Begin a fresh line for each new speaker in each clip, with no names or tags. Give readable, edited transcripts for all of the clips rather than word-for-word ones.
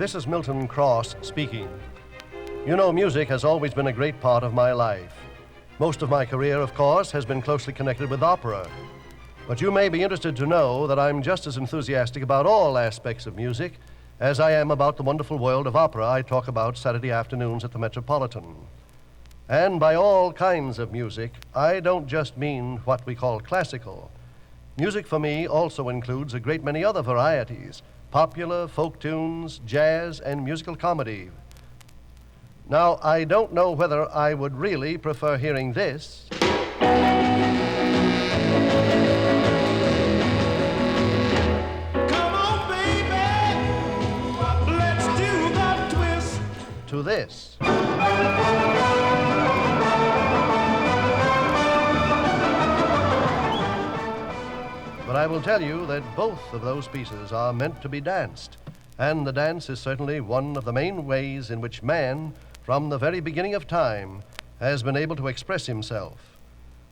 This is Milton Cross speaking. You know, music has always been a great part of my life. Most of my career, of course, has been closely connected with opera. But you may be interested to know that I'm just as enthusiastic about all aspects of music as I am about the wonderful world of opera I talk about Saturday afternoons at the Metropolitan. And by all kinds of music, I don't just mean what we call classical. Music for me also includes a great many other varieties: popular, folk tunes, jazz, and musical comedy. Now, I don't know whether I would really prefer hearing this to this. But I will tell you that both of those pieces are meant to be danced, and the dance is certainly one of the main ways in which man, from the very beginning of time, has been able to express himself.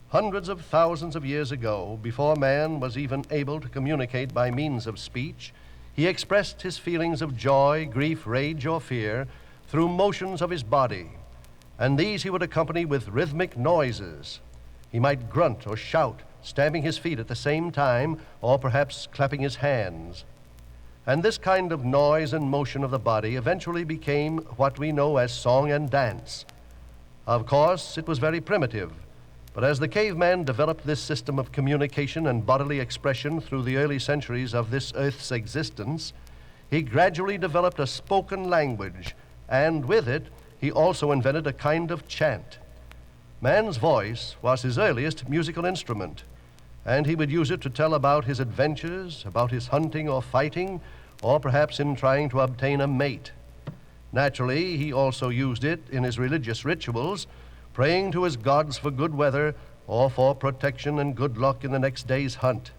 Hundreds of thousands of years ago, before man was even able to communicate by means of speech, he expressed his feelings of joy, grief, rage, or fear through motions of his body, and these he would accompany with rhythmic noises. He might grunt or shout, stamping his feet at the same time, or perhaps clapping his hands. And this kind of noise and motion of the body eventually became what we know as song and dance. Of course, it was very primitive, but as the caveman developed this system of communication and bodily expression through the early centuries of this Earth's existence, he gradually developed a spoken language, and with it, he also invented a kind of chant. Man's voice was his earliest musical instrument, and he would use it to tell about his adventures, about his hunting or fighting, or perhaps in trying to obtain a mate. Naturally, he also used it in his religious rituals, praying to his gods for good weather or for protection and good luck in the next day's hunt.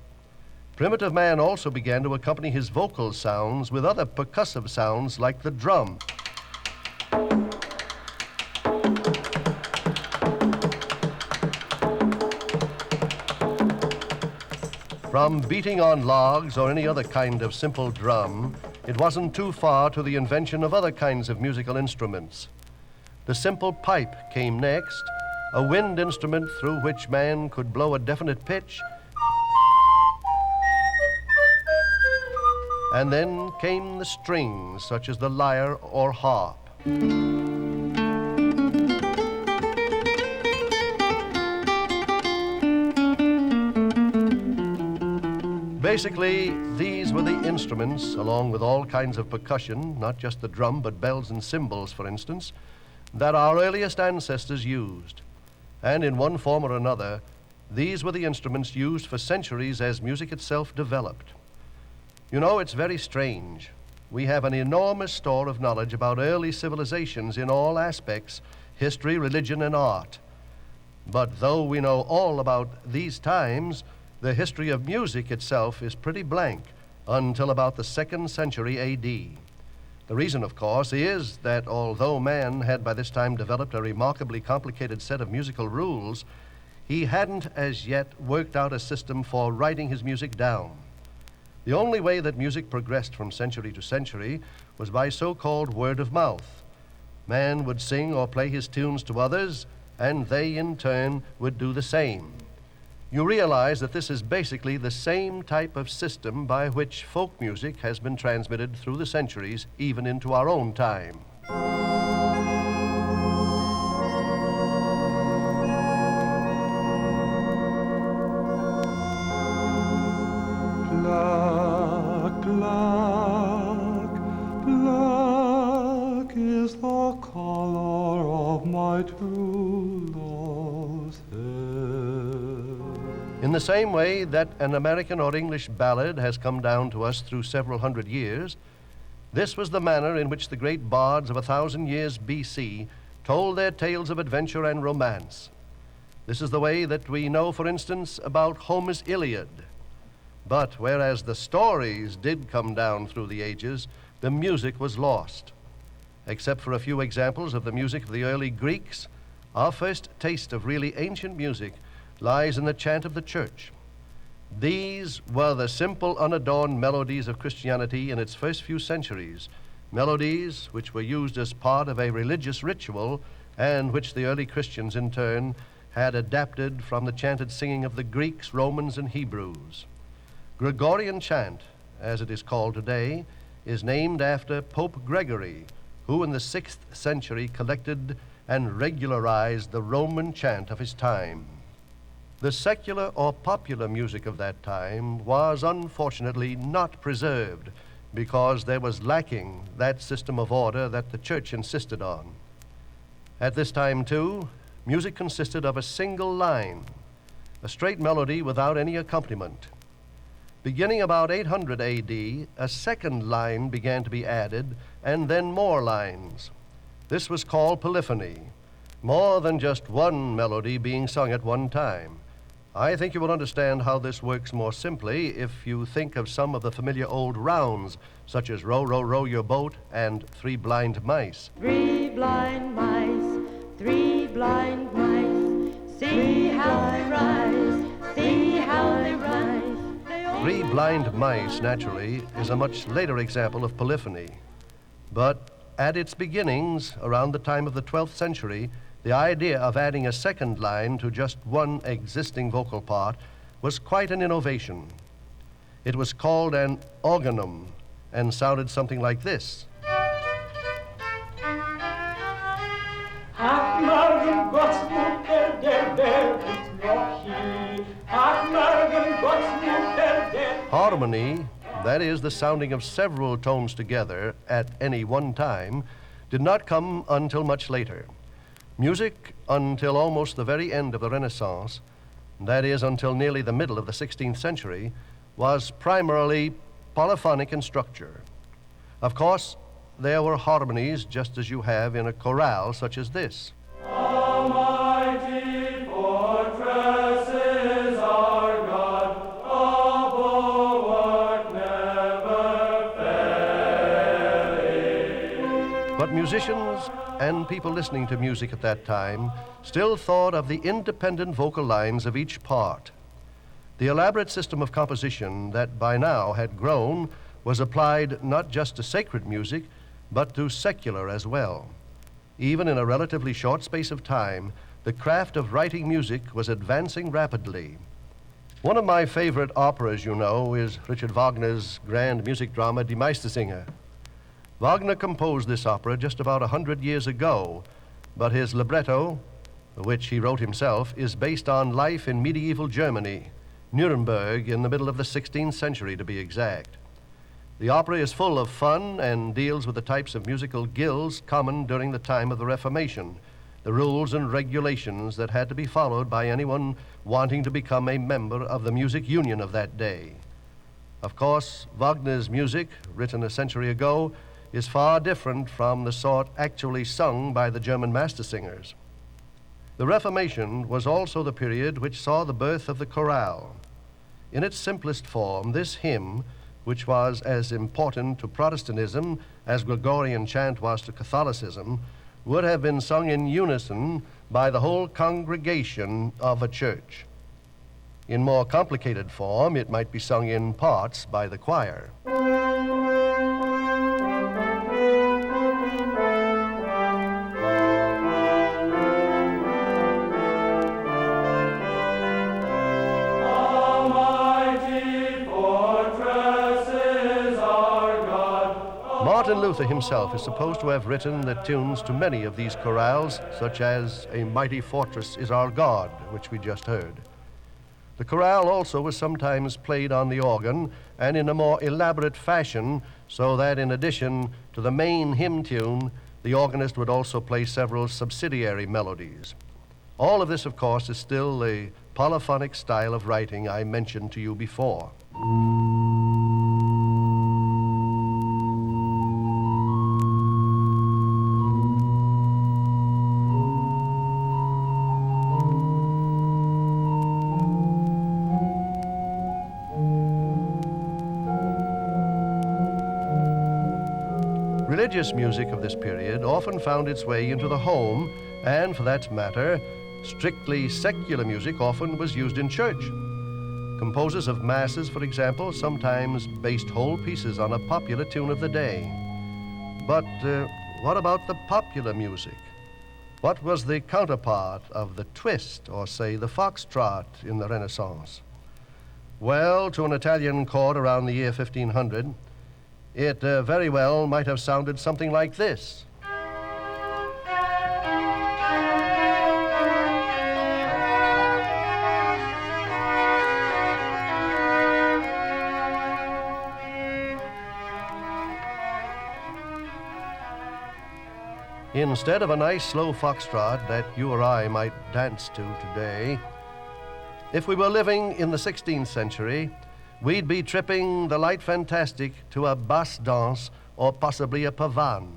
Primitive man also began to accompany his vocal sounds with other percussive sounds like the drum. From beating on logs or any other kind of simple drum, it wasn't too far to the invention of other kinds of musical instruments. The simple pipe came next, a wind instrument through which man could blow a definite pitch. And then came the strings, such as the lyre or harp. Basically, these were the instruments, along with all kinds of percussion, not just the drum, but bells and cymbals, for instance, that our earliest ancestors used. And in one form or another, these were the instruments used for centuries as music itself developed. You know, it's very strange. We have an enormous store of knowledge about early civilizations in all aspects: history, religion, and art. But though we know all about these times, the history of music itself is pretty blank until about the 2nd century A.D. The reason, of course, is that although man had by this time developed a remarkably complicated set of musical rules, he hadn't as yet worked out a system for writing his music down. The only way that music progressed from century to century was by so-called word of mouth. Man would sing or play his tunes to others, and they in turn would do the same. You realize that this is basically the same type of system by which folk music has been transmitted through the centuries, even into our own time.
Black, black, black is the color of my true love's hair.
In the same way that an American or English ballad has come down to us through several hundred years, this was the manner in which the great bards of 1,000 years B.C. told their tales of adventure and romance. This is the way that we know, for instance, about Homer's Iliad. But whereas the stories did come down through the ages, the music was lost. Except for a few examples of the music of the early Greeks, our first taste of really ancient music lies in the chant of the church. These were the simple, unadorned melodies of Christianity in its first few centuries, melodies which were used as part of a religious ritual and which the early Christians in turn had adapted from the chanted singing of the Greeks, Romans, and Hebrews. Gregorian chant, as it is called today, is named after Pope Gregory, who in the 6th century collected and regularized the Roman chant of his time. The secular or popular music of that time was unfortunately not preserved because there was lacking that system of order that the church insisted on. At this time, too, music consisted of a single line, a straight melody without any accompaniment. Beginning about 800 AD, a second line began to be added, and then more lines. This was called polyphony, more than just one melody being sung at one time. I think you will understand how this works more simply if you think of some of the familiar old rounds, such as Row, Row, Row Your Boat and Three Blind Mice.
3 blind mice, 3 blind mice, see how they rise, see how they rise.
Three Blind Mice, naturally, is a much later example of polyphony. But at its beginnings, around the time of the 12th century, the idea of adding a second line to just one existing vocal part was quite an innovation. It was called an organum and sounded something like this.
Ach, morgen Gottesmutter, der Welt ist noch hier. Ach, morgen Gottesmutter, der...
Harmony, that is, the sounding of several tones together at any one time, did not come until much later. Music, until almost the very end of the Renaissance, that is, until nearly the middle of the 16th century, was primarily polyphonic in structure. Of course, there were harmonies just as you have in a chorale such as this.
Almighty fortress is our God, a bulwark never failing.
But musicians and people listening to music at that time still thought of the independent vocal lines of each part. The elaborate system of composition that by now had grown was applied not just to sacred music, but to secular as well. Even in a relatively short space of time, the craft of writing music was advancing rapidly. One of my favorite operas, you know, is Richard Wagner's grand music drama, Die Meistersinger. Wagner composed this opera just about 100 years ago, but his libretto, which he wrote himself, is based on life in medieval Germany, Nuremberg, in the middle of the 16th century to be exact. The opera is full of fun and deals with the types of musical guilds common during the time of the Reformation, the rules and regulations that had to be followed by anyone wanting to become a member of the music union of that day. Of course, Wagner's music, written a century ago, is far different from the sort actually sung by the German master singers. The Reformation was also the period which saw the birth of the chorale. In its simplest form, this hymn, which was as important to Protestantism as Gregorian chant was to Catholicism, would have been sung in unison by the whole congregation of a church. In more complicated form, it might be sung in parts by the choir. Martin Luther himself is supposed to have written the tunes to many of these chorales, such as A Mighty Fortress is Our God, which we just heard. The chorale also was sometimes played on the organ and in a more elaborate fashion, so that in addition to the main hymn tune, the organist would also play several subsidiary melodies. All of this, of course, is still the polyphonic style of writing I mentioned to you before. Religious music of this period often found its way into the home, and for that matter, strictly secular music often was used in church. Composers of masses, for example, sometimes based whole pieces on a popular tune of the day. But what about the popular music? What was the counterpart of the twist, or say the foxtrot, in the Renaissance? Well, to an Italian court around the year 1500, it very well might have sounded something like this. Instead of a nice slow foxtrot that you or I might dance to today, if we were living in the 16th century, we'd be tripping the light fantastic to a basse danse or possibly a pavane.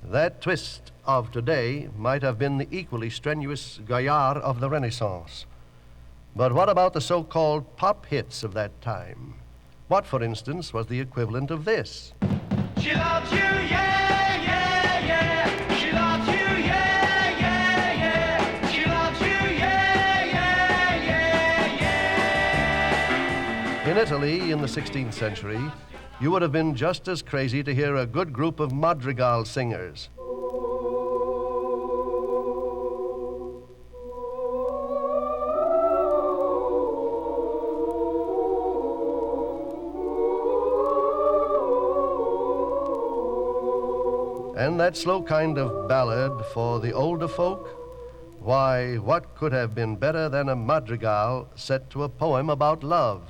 That twist of today might have been the equally strenuous gaillard of the Renaissance. But what about the so-called pop hits of that time? What, for instance, was the equivalent of this?
She loves you, yeah, yeah, yeah. She loves you, yeah, yeah, yeah. She loves you, yeah, yeah, yeah, yeah.
In Italy in the 16th century, you would have been just as crazy to hear a good group of madrigal singers. And that slow kind of ballad for the older folk? Why, what could have been better than a madrigal set to a poem about love?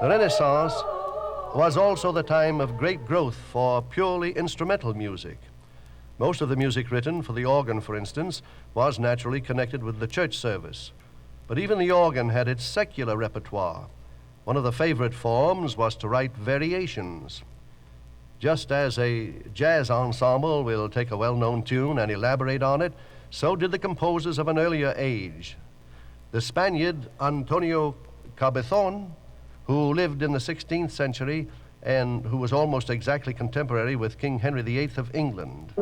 The Renaissance was also the time of great growth for purely instrumental music. Most of the music written for the organ, for instance, was naturally connected with the church service. But even the organ had its secular repertoire. One of the favorite forms was to write variations. Just as a jazz ensemble will take a well-known tune and elaborate on it, so did the composers of an earlier age. The Spaniard Antonio Cabezon, who lived in the 16th century and who was almost exactly contemporary with King Henry VIII of England.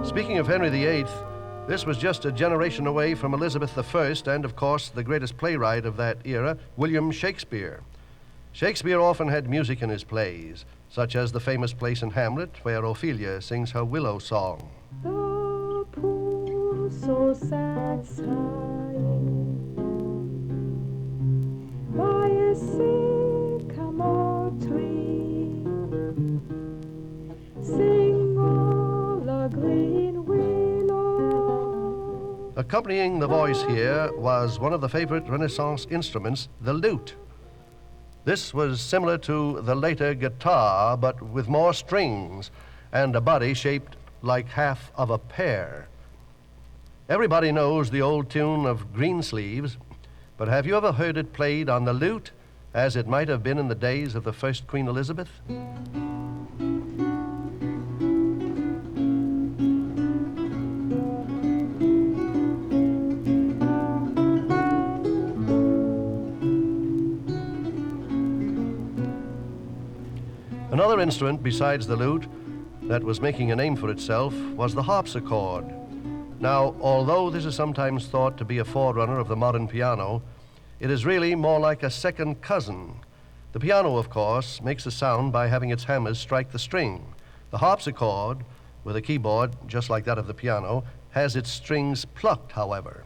Speaking of Henry VIII, this was just a generation away from Elizabeth I and, of course, the greatest playwright of that era, William Shakespeare. Shakespeare often had music in his plays, such as the famous place in Hamlet where Ophelia sings her willow song.
The pool so sad sighing by a sycamore tree, sing all the green willow.
Accompanying the voice here was one of the favorite Renaissance instruments, the lute. This was similar to the later guitar, but with more strings and a body shaped like half of a pear. Everybody knows the old tune of Greensleeves, but have you ever heard it played on the lute, as it might have been in the days of the first Queen Elizabeth? Another instrument besides the lute that was making a name for itself was the harpsichord. Now, although this is sometimes thought to be a forerunner of the modern piano, it is really more like a second cousin. The piano, of course, makes a sound by having its hammers strike the string. The harpsichord, with a keyboard just like that of the piano, has its strings plucked, however.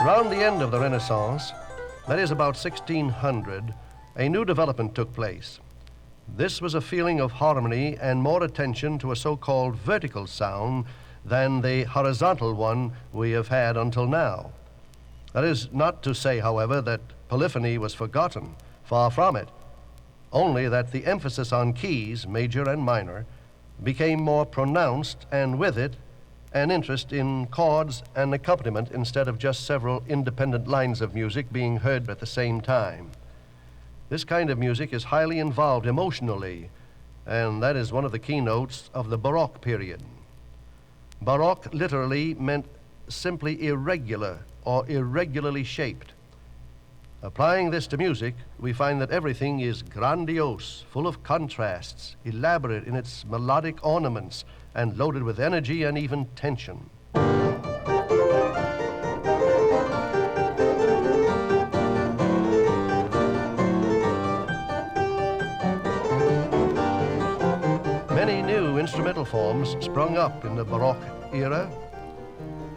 Around the end of the Renaissance, that is about 1600, a new development took place. This was a feeling of harmony and more attention to a so-called vertical sound than the horizontal one we have had until now. That is not to say, however, that polyphony was forgotten. Far from it. Only that the emphasis on keys, major and minor, became more pronounced, and with it, an interest in chords and accompaniment instead of just several independent lines of music being heard at the same time. This kind of music is highly involved emotionally, and that is one of the keynotes of the Baroque period. Baroque literally meant simply irregular or irregularly shaped. Applying this to music, we find that everything is grandiose, full of contrasts, elaborate in its melodic ornaments, and loaded with energy and even tension. Many new instrumental forms sprung up in the Baroque era.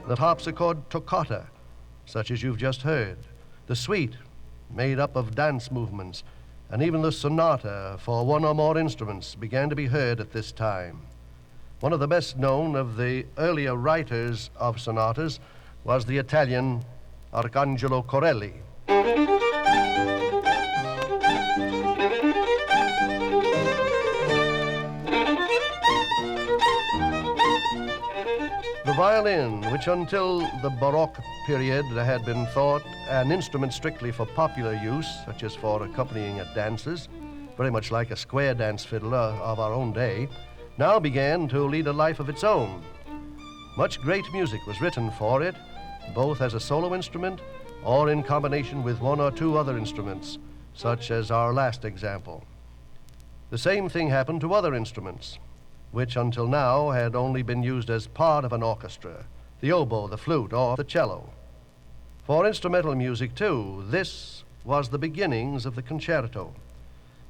The harpsichord toccata, such as you've just heard, the suite, made up of dance movements, and even the sonata for one or more instruments began to be heard at this time. One of the best known of the earlier writers of sonatas was the Italian Arcangelo Corelli. The violin, which until the Baroque period had been thought an instrument strictly for popular use, such as for accompanying at dances, very much like a square dance fiddle of our own day, now began to lead a life of its own. Much great music was written for it, both as a solo instrument or in combination with one or two other instruments, such as our last example. The same thing happened to other instruments, which until now had only been used as part of an orchestra, the oboe, the flute, or the cello. For instrumental music, too, this was the beginnings of the concerto.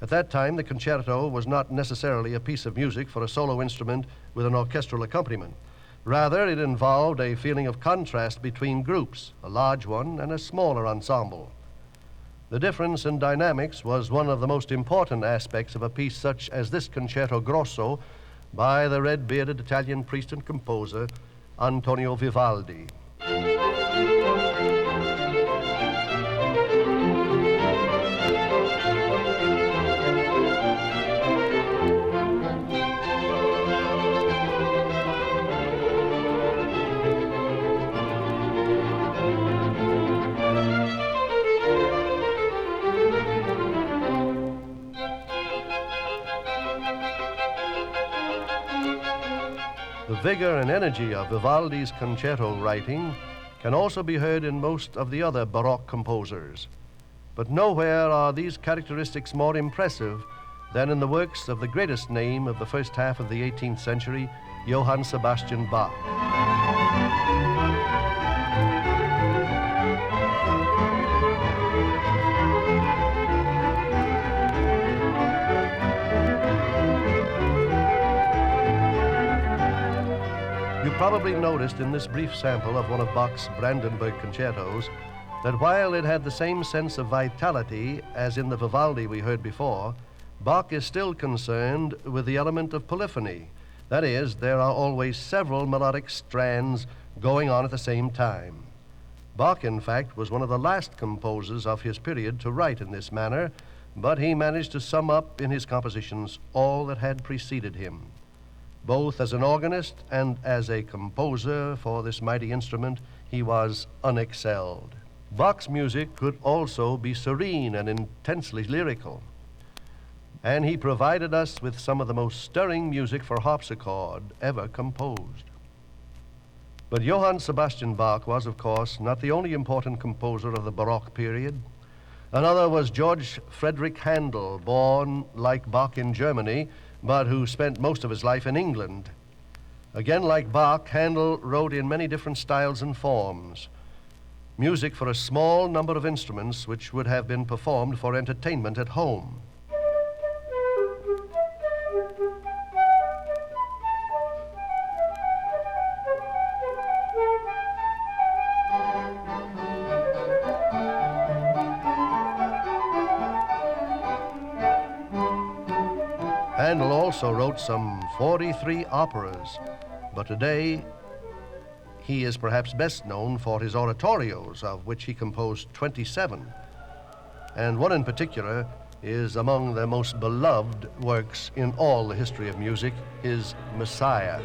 At that time, the concerto was not necessarily a piece of music for a solo instrument with an orchestral accompaniment. Rather, it involved a feeling of contrast between groups, a large one and a smaller ensemble. The difference in dynamics was one of the most important aspects of a piece such as this Concerto Grosso by the red-bearded Italian priest and composer Antonio Vivaldi. The vigor and energy of Vivaldi's concerto writing can also be heard in most of the other Baroque composers. But nowhere are these characteristics more impressive than in the works of the greatest name of the first half of the 18th century, Johann Sebastian Bach. You probably noticed in this brief sample of one of Bach's Brandenburg concertos that while it had the same sense of vitality as in the Vivaldi we heard before, Bach is still concerned with the element of polyphony. That is, there are always several melodic strands going on at the same time. Bach, in fact, was one of the last composers of his period to write in this manner, but he managed to sum up in his compositions all that had preceded him. Both as an organist and as a composer for this mighty instrument, he was unexcelled. Bach's music could also be serene and intensely lyrical, and he provided us with some of the most stirring music for harpsichord ever composed. But Johann Sebastian Bach was, of course, not the only important composer of the Baroque period. Another was George Frederick Handel, born like Bach in Germany, but who spent most of his life in England. Again, like Bach, Handel wrote in many different styles and forms. Music for a small number of instruments which would have been performed for entertainment at home. Handel also wrote some 43 operas, but today he is perhaps best known for his oratorios, of which he composed 27. And one in particular is among the most beloved works in all the history of music, his Messiah.